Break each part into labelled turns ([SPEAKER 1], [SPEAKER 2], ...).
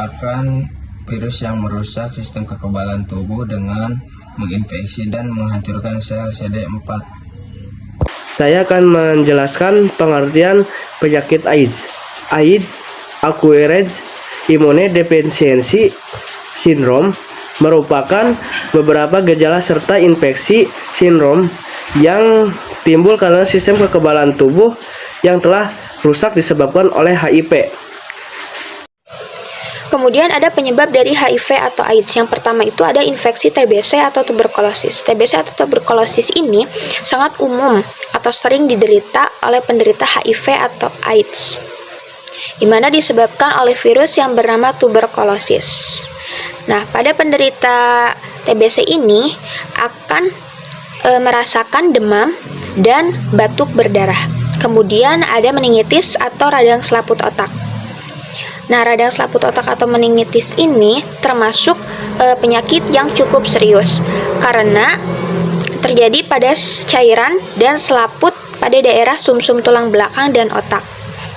[SPEAKER 1] merupakan virus yang merusak sistem kekebalan tubuh dengan menginfeksi dan menghancurkan sel CD4.
[SPEAKER 2] Saya akan menjelaskan pengertian penyakit AIDS. AIDS, Acquired Immunodeficiency Syndrome, merupakan beberapa gejala serta infeksi sindrom yang timbul karena sistem kekebalan tubuh yang telah rusak disebabkan oleh HIV.
[SPEAKER 3] Kemudian ada penyebab dari HIV atau AIDS. Yang pertama itu ada infeksi TBC atau tuberkulosis. TBC atau tuberkulosis ini sangat umum atau sering diderita oleh penderita HIV atau AIDS, di mana disebabkan oleh virus yang bernama tuberkulosis. Nah, pada penderita TBC ini akan merasakan demam dan batuk berdarah. Kemudian ada meningitis atau radang selaput otak. Nah, radang selaput otak atau meningitis ini termasuk penyakit yang cukup serius karena terjadi pada cairan dan selaput pada daerah sumsum tulang belakang dan otak.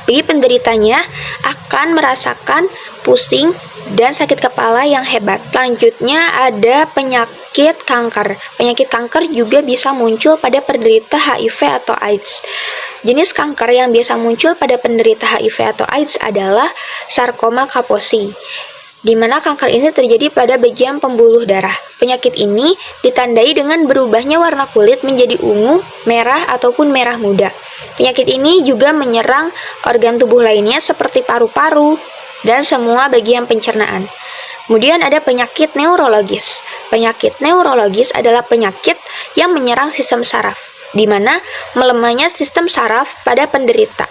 [SPEAKER 3] Bagi penderitanya akan merasakan pusing dan sakit kepala yang hebat. Selanjutnya ada penyakit kanker. Penyakit kanker juga bisa muncul pada penderita HIV atau AIDS. Jenis kanker yang biasa muncul pada penderita HIV atau AIDS adalah sarkoma kaposi, di mana kanker ini terjadi pada bagian pembuluh darah. Penyakit ini ditandai dengan berubahnya warna kulit menjadi ungu, merah, ataupun merah muda. Penyakit ini juga menyerang organ tubuh lainnya seperti paru-paru dan semua bagian pencernaan. Kemudian ada penyakit neurologis. Penyakit neurologis adalah penyakit yang menyerang sistem saraf, di mana melemahnya sistem saraf pada penderita.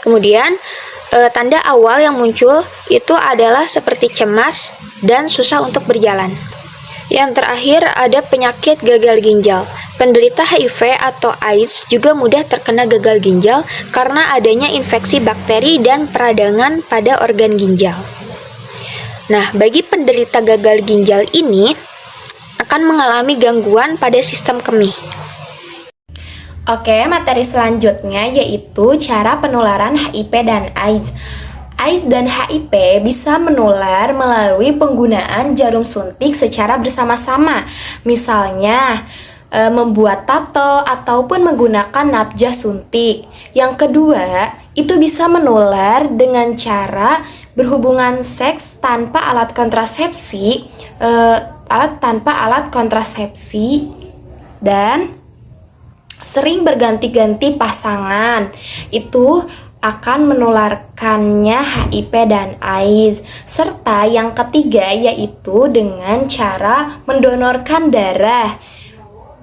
[SPEAKER 3] Kemudian tanda awal yang muncul itu adalah seperti cemas dan susah untuk berjalan. Yang terakhir ada penyakit gagal ginjal. Penderita HIV atau AIDS juga mudah terkena gagal ginjal karena adanya infeksi bakteri dan peradangan pada organ ginjal. Nah, bagi penderita gagal ginjal ini akan mengalami gangguan pada sistem kemih.
[SPEAKER 4] Oke, materi selanjutnya yaitu cara penularan HIV dan AIDS. AIDS dan HIV bisa menular melalui penggunaan jarum suntik secara bersama-sama. Misalnya, membuat tato ataupun menggunakan nafas suntik. Yang kedua, itu bisa menular dengan cara berhubungan seks tanpa alat kontrasepsi, dan sering berganti-ganti pasangan. Itu akan menularkannya HIV dan AIDS. Serta yang ketiga yaitu dengan cara mendonorkan darah,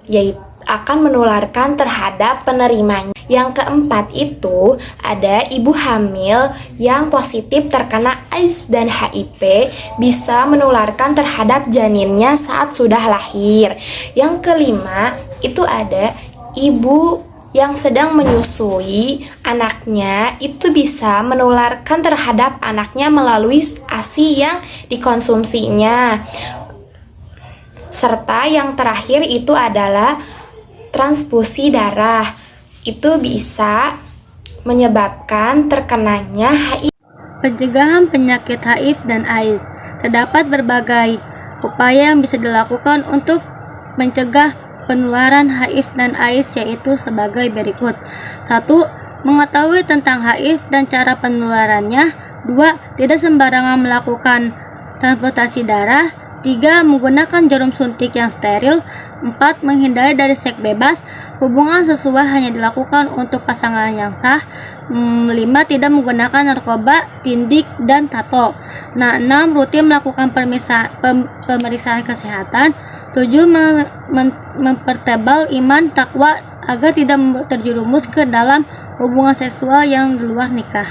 [SPEAKER 4] yaitu akan menularkan terhadap penerimanya. Yang keempat itu ada ibu hamil yang positif terkena AIDS dan HIV bisa menularkan terhadap janinnya saat sudah lahir. Yang kelima itu ada ibu yang sedang menyusui anaknya itu bisa menularkan terhadap anaknya melalui ASI yang dikonsumsinya. Serta yang terakhir itu adalah transfusi darah. Itu bisa menyebabkan terkenanya HIV.
[SPEAKER 5] Pencegahan penyakit HIV dan AIDS. Terdapat berbagai upaya yang bisa dilakukan untuk mencegah penularan HIV dan AIDS, yaitu sebagai berikut. 1. Mengetahui tentang HIV dan cara penularannya. 2. Tidak sembarangan melakukan transplantasi darah. 3. Menggunakan jarum suntik yang steril. 4. Menghindari dari seks bebas. Hubungan sesuai hanya dilakukan untuk pasangan yang sah. 5. Tidak menggunakan narkoba, tindik, dan tato. Nah, 6. Rutin melakukan pemeriksaan kesehatan. 7. Mempertebal iman takwa agar tidak terjerumus ke dalam hubungan seksual yang di luar nikah.